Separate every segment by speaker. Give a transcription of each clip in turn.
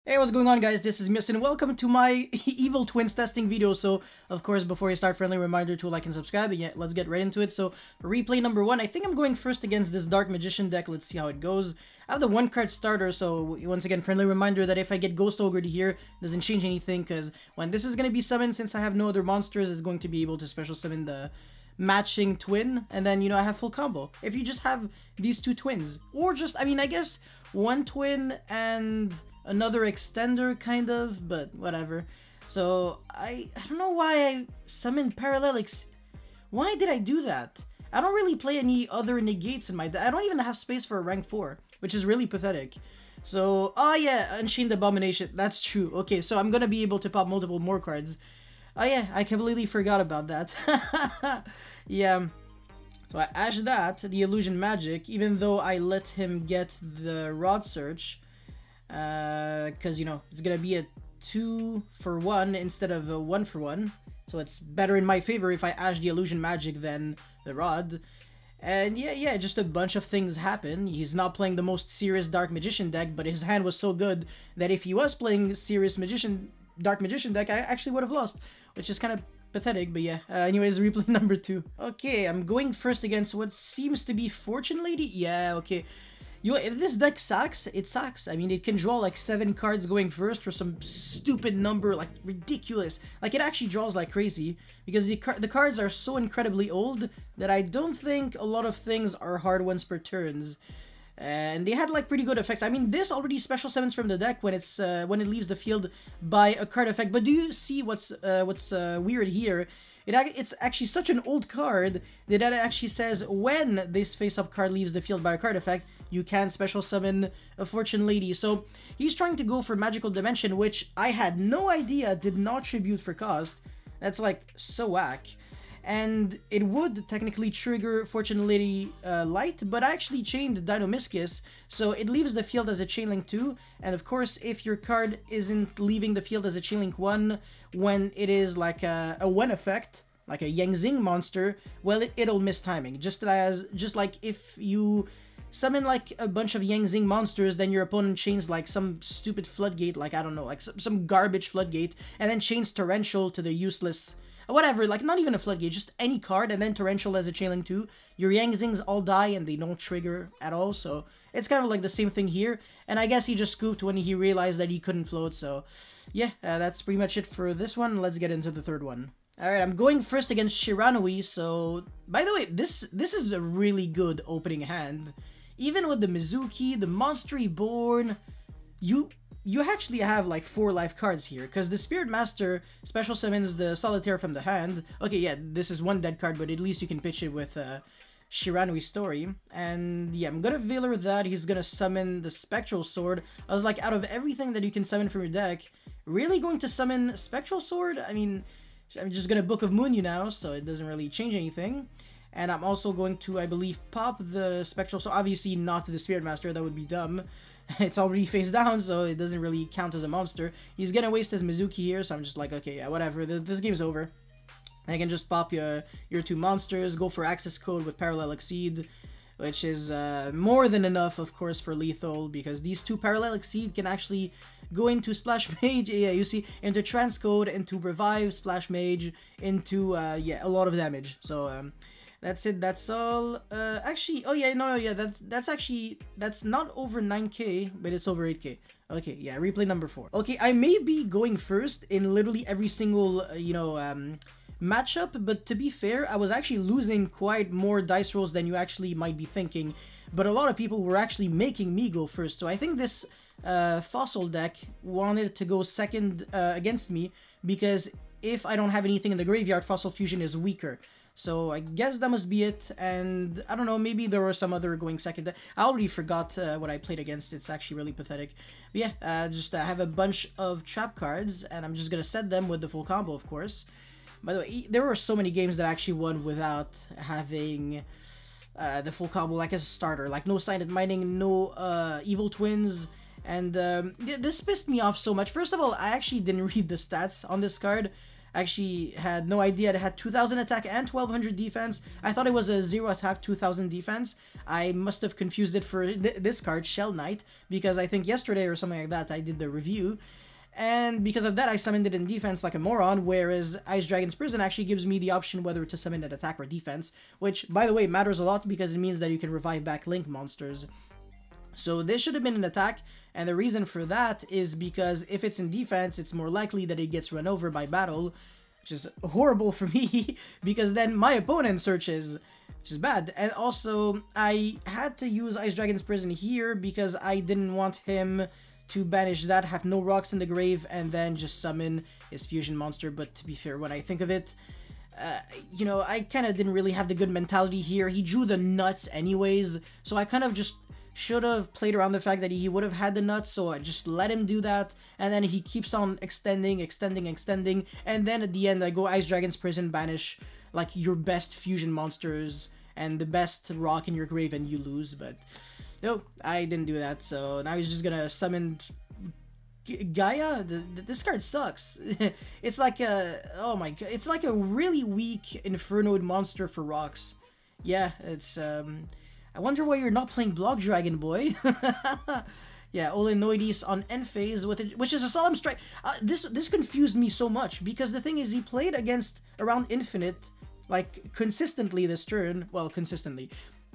Speaker 1: Hey, what's going on, guys? This is Miss and welcome to my Evil Twins testing video. So, of course, before you start, friendly reminder to like and subscribe. And yeah, let's get right into it. So, for replay number 1, I think I'm going first against this Dark Magician deck. Let's see how it goes. I have the 1-card starter, so once again, friendly reminder that if I get Ghost Ogre here, it doesn't change anything, because when this is going to be summoned, since I have no other monsters, it's going to be able to special summon the matching twin, and then, you know, I have full combo. If you just have these two twins, or just, I mean, I guess one twin and another extender, kind of, but whatever. So, I don't know why I summoned Parallelics. Why did I do that? I don't really play any other negates in my deck. I don't even have space for a rank 4, which is really pathetic. So, oh yeah, Unchained Abomination, that's true. Okay, so I'm gonna be able to pop multiple more cards. Oh yeah, I completely forgot about that. Yeah. So I ashed that, the Illusion Magic, even though I let him get the Rod Search. Because, you know, it's gonna be a 2-for-1 instead of a 1-for-1. So it's better in my favor if I ash the Illusion Magic than the Rod. And yeah, just a bunch of things happen. He's not playing the most serious Dark Magician deck, but his hand was so good that if he was playing serious Dark Magician deck, I actually would have lost, which is kind of pathetic, but yeah. Anyways, replay number 2. Okay, I'm going first against what seems to be Fortune Lady. Yeah, okay. You know, if this deck sucks, it sucks. I mean, it can draw like 7 cards going first for some stupid number, like ridiculous. Like, it actually draws like crazy, because the cards are so incredibly old that I don't think a lot of things are hard ones per turns. And they had like pretty good effects. I mean, this already special summons from the deck when it's when it leaves the field by a card effect. But do you see what's weird here? It's actually such an old card that it actually says when this face-up card leaves the field by a card effect, you can special summon a Fortune Lady. So he's trying to go for Magical Dimension, which I had no idea did not tribute for cost. That's like so whack. And it would technically trigger Fortune Lady Light, but I actually chained Dinomiscus, so it leaves the field as a Chainlink 2, and of course, if your card isn't leaving the field as a Chainlink 1 when it is like a 1 effect, like a Yangzing monster, well, it'll miss timing. Just like if you summon like a bunch of Yangzing monsters, then your opponent chains like some stupid floodgate, like I don't know, like some garbage floodgate, and then chains Torrential to the useless whatever, like not even a floodgate, just any card, and then Torrential as a Chainlink 2. Your Yangzings all die and they don't trigger at all, so it's kind of like the same thing here. And I guess he just scooped when he realized that he couldn't float, so yeah, that's pretty much it for this one. Let's get into the third one. Alright, I'm going first against Shiranui, so by the way, this is a really good opening hand. Even with the Mizuki, the Monster Reborn, you actually have like 4 life cards here, because the Spirit Master special summons the Solitaire from the hand. Okay, yeah, this is 1 dead card, but at least you can pitch it with Shiranui's Story. And yeah, I'm gonna Veiler that. He's gonna summon the Spectral Sword. I was like, out of everything that you can summon from your deck, really going to summon Spectral Sword? I mean, I'm just gonna Book of Moon you now, so it doesn't really change anything. And I'm also going to, I believe, pop the Spectral Sword. Obviously not the Spirit Master, that would be dumb. It's already face down, so it doesn't really count as a monster. He's gonna waste his Mizuki here, so I'm just like, okay, yeah, whatever, this game's over. And I can just pop your 2 monsters, go for Access Code with Parallel Exceed, which is more than enough, of course, for lethal, because these 2 Parallel Exceed can actually go into Splash Mage, yeah, you see, into Transcode, into Revive, Splash Mage, into, yeah, a lot of damage. So, that's it, that's all. Actually, oh yeah, no, yeah, that's not over 9k, but it's over 8k. Okay, yeah, replay number 4. Okay, I may be going first in literally every single, you know, matchup, but to be fair, I was actually losing quite more dice rolls than you actually might be thinking, but a lot of people were actually making me go first, so I think this Fossil deck wanted to go second against me, because if I don't have anything in the graveyard, Fossil Fusion is weaker. So I guess that must be it, and I don't know, maybe there were some other going second. I already forgot what I played against. It's actually really pathetic. But yeah, just have a bunch of trap cards, and I'm just gonna set them with the full combo, of course. By the way, there were so many games that I actually won without having the full combo, like as a starter. Like no Silent Mining, no Evil Twins, and this pissed me off so much. First of all, I actually didn't read the stats on this card. Actually had no idea it had 2000 attack and 1200 defense. I thought it was a 0 attack, 2000 defense. I must have confused it for this card, Shell Knight, because I think yesterday or something like that I did the review. And because of that, I summoned it in defense like a moron, whereas Ice Dragon's Prison actually gives me the option whether to summon it attack or defense, which, by the way, matters a lot because it means that you can revive back Link monsters. So this should have been an attack, and the reason for that is because if it's in defense, it's more likely that it gets run over by battle, which is horrible for me, because then my opponent searches, which is bad. And also, I had to use Ice Dragon's Prison here because I didn't want him to banish that, have no rocks in the grave, and then just summon his fusion monster. But to be fair, when I think of it, you know, I kind of didn't really have the good mentality here. He drew the nuts anyways, so I kind of just should have played around the fact that he would have had the nuts, so I just let him do that, and then he keeps on extending, and then at the end I go Ice Dragon's Prison, banish like your best fusion monsters and the best rock in your grave, and you lose. But no, I didn't do that, so now he's just gonna summon Gaia. This card sucks. It's like a, oh my god, it's like a really weak Infernoid monster for rocks. Yeah, it's I wonder why you're not playing Block Dragon, boy. Yeah, Olenoides on end phase, with it, which is a Solemn Strike. This confused me so much, because the thing is, he played against around Infinite, like, consistently this turn. Well, consistently.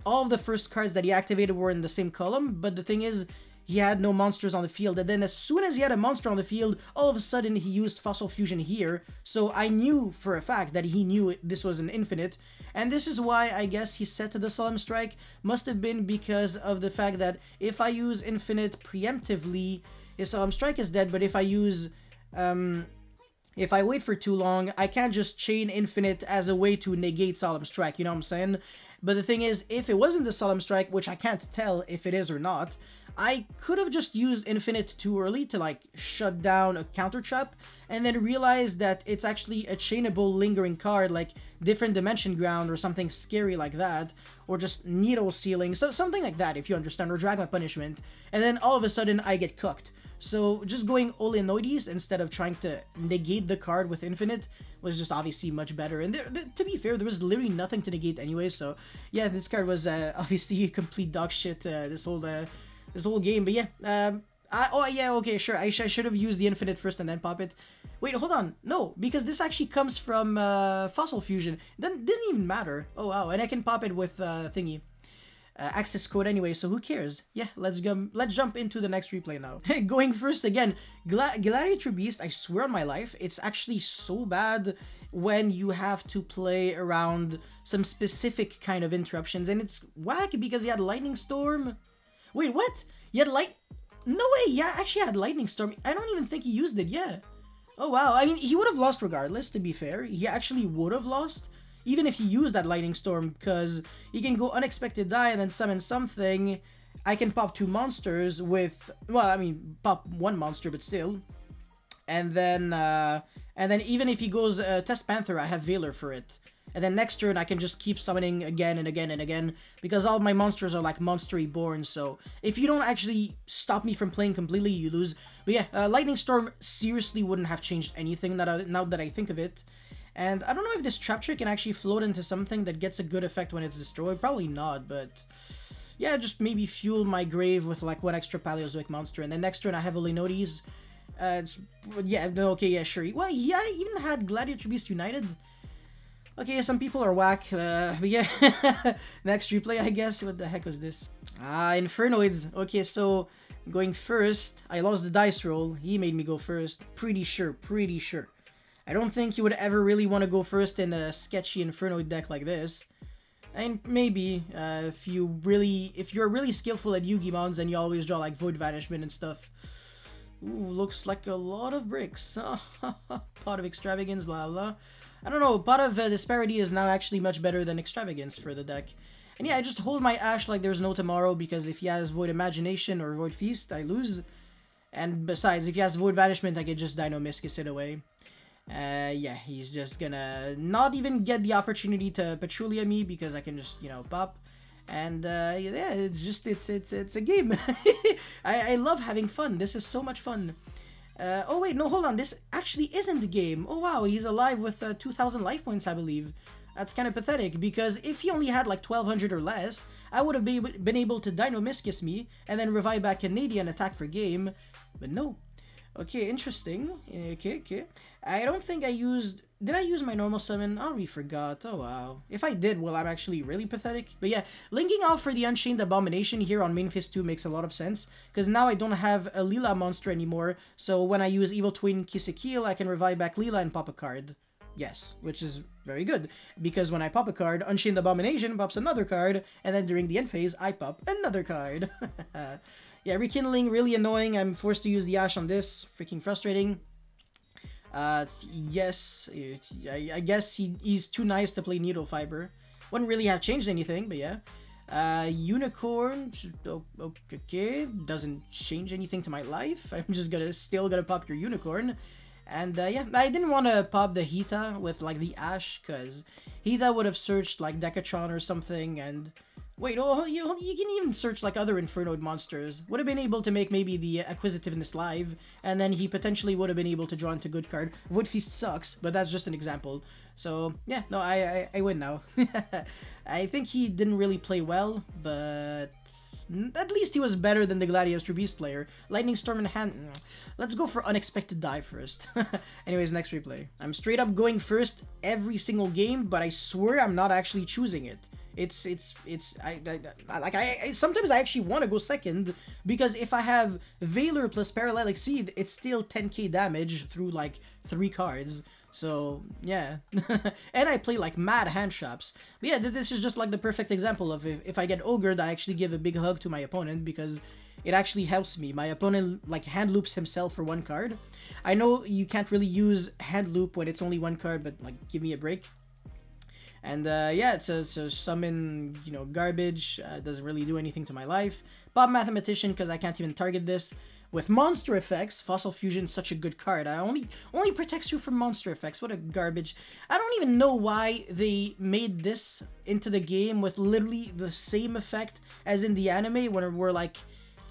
Speaker 1: All of the first cards that he activated were in the same column, but the thing is, he had no monsters on the field, and then as soon as he had a monster on the field, all of a sudden he used Fossil Fusion here, so I knew for a fact that he knew this was an Infinite, and this is why I guess he set to the Solemn Strike. Must have been because of the fact that if I use Infinite preemptively, his Solemn Strike is dead, but if I use, if I wait for too long, I can't just chain Infinite as a way to negate Solemn Strike, you know what I'm saying? But the thing is, if it wasn't the Solemn Strike, which I can't tell if it is or not, I could have just used Infinite too early to, like, shut down a counter trap, and then realize that it's actually a chainable lingering card, like Different Dimension Ground or something scary like that, or just Needle Sealing, so something like that, if you understand, or Dragon Punishment, and then all of a sudden I get cooked. So just going Olenoides instead of trying to negate the card with Infinite was just obviously much better. And to be fair, there was literally nothing to negate anyway, so yeah, this card was obviously complete dog shit this whole game. But yeah, oh yeah, okay, sure, I should have used the Infinite first and then pop it. Wait, hold on, no, because this actually comes from Fossil Fusion. Then doesn't even matter. Oh wow, and I can pop it with thingy. Access code anyway, so who cares? Yeah, let's jump into the next replay now. Going first again, Gladiator Beast, I swear on my life, it's actually so bad when you have to play around some specific kind of interruptions, and it's whack because he had Lightning Storm. Wait, what? He had no way, yeah, actually had Lightning Storm. I don't even think he used it, yeah. Oh wow, I mean, he would have lost regardless, to be fair. He actually would have lost, even if he used that Lightning Storm, because he can go Unexpected Die and then summon something. I can pop 2 monsters with, well, I mean, pop 1 monster, but still. And then even if he goes Test Panther, I have Veiler for it. And then next turn, I can just keep summoning again and again and again, because all of my monsters are like Monstery Born, so if you don't actually stop me from playing completely, you lose. But yeah, Lightning Storm seriously wouldn't have changed anything now that I think of it. And I don't know if this Trap Trick can actually float into something that gets a good effect when it's destroyed. Probably not, but yeah, just maybe fuel my grave with like 1 extra Paleozoic monster. And then next turn I have Olenoides. Yeah, no, okay, yeah, sure. Well, yeah, I even had Gladiator Beast United. Okay, some people are whack, but yeah. Next replay, I guess. What the heck was this? Infernoids. Okay, so going first, I lost the dice roll. He made me go first. Pretty sure. I don't think you would ever really want to go first in a sketchy Infernoid deck like this. And maybe, if you're really skillful at Yugi Mons and you always draw like Void Vanishment and stuff. Ooh, looks like a lot of bricks. Pot of Extravagance, blah blah. I don't know, Pot of Disparity is now actually much better than Extravagance for the deck. And yeah, I just hold my Ash like there's no tomorrow, because if he has Void Imagination or Void Feast, I lose. And besides, if he has Void Vanishment, I could just Dino-Miscus it away. Yeah, he's just gonna not even get the opportunity to Petrulia me, because I can just, you know, pop. And yeah, it's a game. I love having fun. This is so much fun. Oh wait, no, hold on. This actually isn't the game. Oh wow, he's alive with 2,000 life points, I believe. That's kind of pathetic, because if he only had like 1,200 or less, I would have been able to Dino-Miscus me, and then revive back Canadian attack for game. But no. Okay, interesting. Okay. I don't think I used... Did I use my normal summon? I already forgot. Oh, wow. If I did, well, I'm actually really pathetic. But yeah, linking off for the Unchained Abomination here on Main Phase 2 makes a lot of sense. Because now I don't have a Leela monster anymore. So when I use Evil Twin Kisekil, I can revive back Leela and pop a card. Yes, which is very good. Because when I pop a card, Unchained Abomination pops another card. And then during the end phase, I pop another card. Yeah, Rekindling, really annoying. I'm forced to use the Ash on this. Freaking frustrating. Yes, I guess he's too nice to play Needle Fiber. Wouldn't really have changed anything, but yeah. Unicorn, okay, doesn't change anything to my life. I'm just still gonna pop your Unicorn. And yeah, I didn't want to pop the Hita with like the Ash, because Hita would have searched like Decatron or something, and... Wait, oh, you can even search like other Infernoid monsters. Would have been able to make maybe the Acquisitiveness live, and then he potentially would have been able to draw into good card. Woodfeast sucks, but that's just an example. So yeah, no, I win now. I think he didn't really play well, but at least he was better than the Gladius Beast player. Lightning Storm in hand. Let's go for Unexpected Die first. Anyways, next replay. I'm straight up going first every single game, but I swear I'm not actually choosing it. Sometimes I actually want to go second, because if I have Valor plus Parallel Exceed, it's still 10k damage through like 3 cards. So yeah. And I play like mad hand shops. But yeah, this is just like the perfect example of if I get ogred, I actually give a big hug to my opponent, because it actually helps me. My opponent like hand loops himself for 1 card. I know you can't really use hand loop when it's only 1 card, but like give me a break. And yeah, it's a summon, you know, garbage. Doesn't really do anything to my life. Pop Mathematician, because I can't even target this. With monster effects, Fossil Fusion is such a good card. I only protects you from monster effects. What a garbage. I don't even know why they made this into the game with literally the same effect as in the anime, when we're like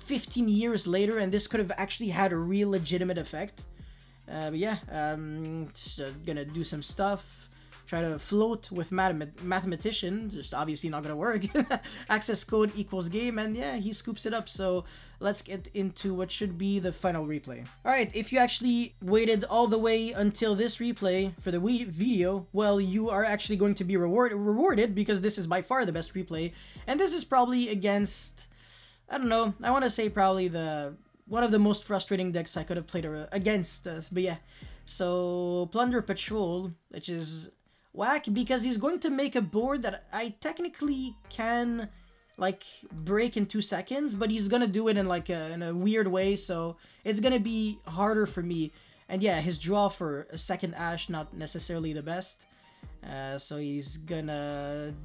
Speaker 1: 15 years later, and this could have actually had a real legitimate effect. But yeah, just, gonna do some stuff. Try to float with Mathematician, just obviously not gonna work. Access code equals game, and yeah, he scoops it up. So let's get into what should be the final replay. Alright, if you actually waited all the way until this replay for the video, well, you are actually going to be rewarded, because this is by far the best replay. And this is probably against, I don't know, I want to say probably one of the most frustrating decks I could have played against. But yeah, so Plunder Patrol, which is whack, because he's going to make a board that I technically can like break in 2 seconds, but he's gonna do it in like in a weird way, so it's gonna be harder for me. And yeah, his draw for a second Ash, not necessarily the best. So he's gonna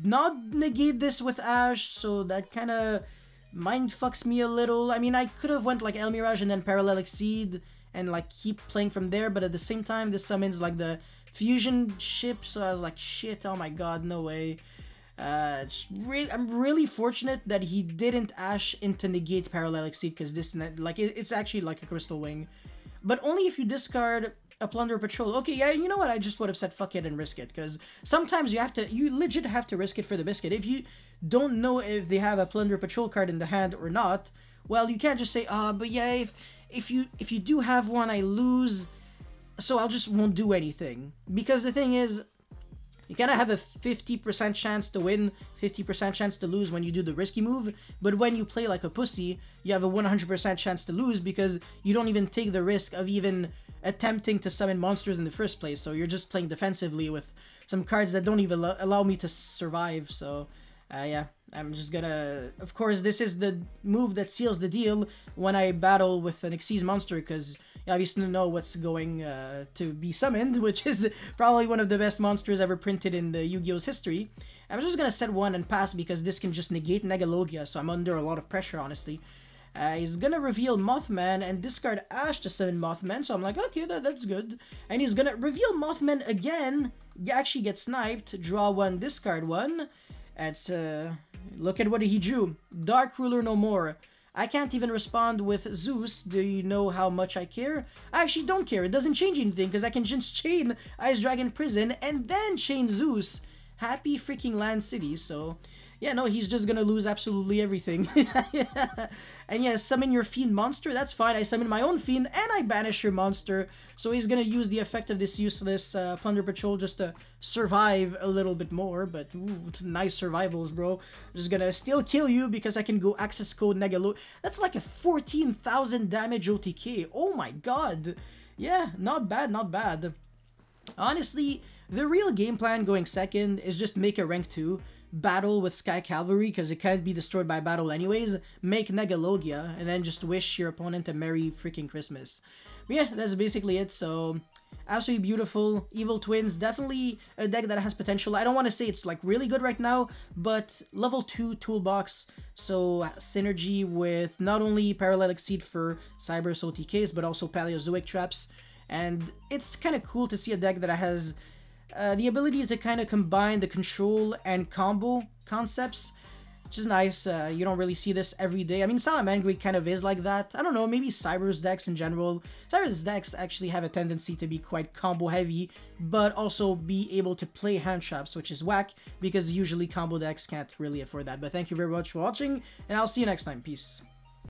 Speaker 1: not negate this with Ash, so that kind of mind fucks me a little. I mean, I could have went like El Mirage and then Parallel Exceed and like keep playing from there, but at the same time, this summons like the fusion ship, so I was like, shit, oh my god, no way. I'm really fortunate that he didn't Ash into negate Parallel Exceed, because this, like, it's actually like a Crystal Wing. But only if you discard a Plunder Patrol. Okay, yeah, you know what, I just would have said fuck it and risk it, because sometimes you legit have to risk it for the biscuit. If you don't know if they have a Plunder Patrol card in the hand or not, well, you can't just say, but yeah, if you do have one, I lose, so I'll just won't do anything. Because the thing is, you kind of have a 50% chance to win, 50% chance to lose when you do the risky move, but when you play like a pussy, you have a 100% chance to lose, because you don't even take the risk of even attempting to summon monsters in the first place, so you're just playing defensively with some cards that don't even allow me to survive. So yeah, I'm just gonna... Of course, this is the move that seals the deal when I battle with an Xyz monster, because you obviously know what's going to be summoned, which is probably one of the best monsters ever printed in the Yu-Gi-Oh's history. I'm just gonna set one and pass, because this can just negate Negalogia, so I'm under a lot of pressure, honestly. He's gonna reveal Mothman and discard Ash to summon Mothman, so I'm like, okay, that's good. And he's gonna reveal Mothman again, actually get sniped, draw one, discard one. Look at what he drew. Dark Ruler no more. I can't even respond with Zeus. Do you know how much I care? I actually don't care. It doesn't change anything because I can just chain Ice Dragon Prison and then chain Zeus. Happy freaking Land City. So yeah, no, he's just gonna lose absolutely everything. And yeah, summon your Fiend monster, that's fine. I summon my own Fiend, and I banish your monster. So he's gonna use the effect of this useless Plunder Patrol just to survive a little bit more. But ooh, nice survivals, bro. I'm just gonna still kill you because I can go access code Negalo. That's like a 14,000 damage OTK. Oh my god. Yeah, not bad, not bad. Honestly, the real game plan going second is just make a rank 2. Battle with Sky Cavalry because it can't be destroyed by battle anyways, make Negalogia, and then just wish your opponent a Merry freaking Christmas. But yeah, that's basically it. So absolutely beautiful. Evil Twins, definitely a deck that has potential. I don't want to say it's like really good right now, but level 2 Toolbox, so synergy with not only Parallel Exceed for Cyberus OTKs, but also Paleozoic traps. And it's kind of cool to see a deck that has the ability to kind of combine the control and combo concepts, which is nice. You don't really see this every day. I mean, Salamangreat kind of is like that. I don't know, maybe Cyberus decks in general. Cyberus decks actually have a tendency to be quite combo heavy, but also be able to play hand traps, which is whack, because usually combo decks can't really afford that. But thank you very much for watching, and I'll see you next time. Peace.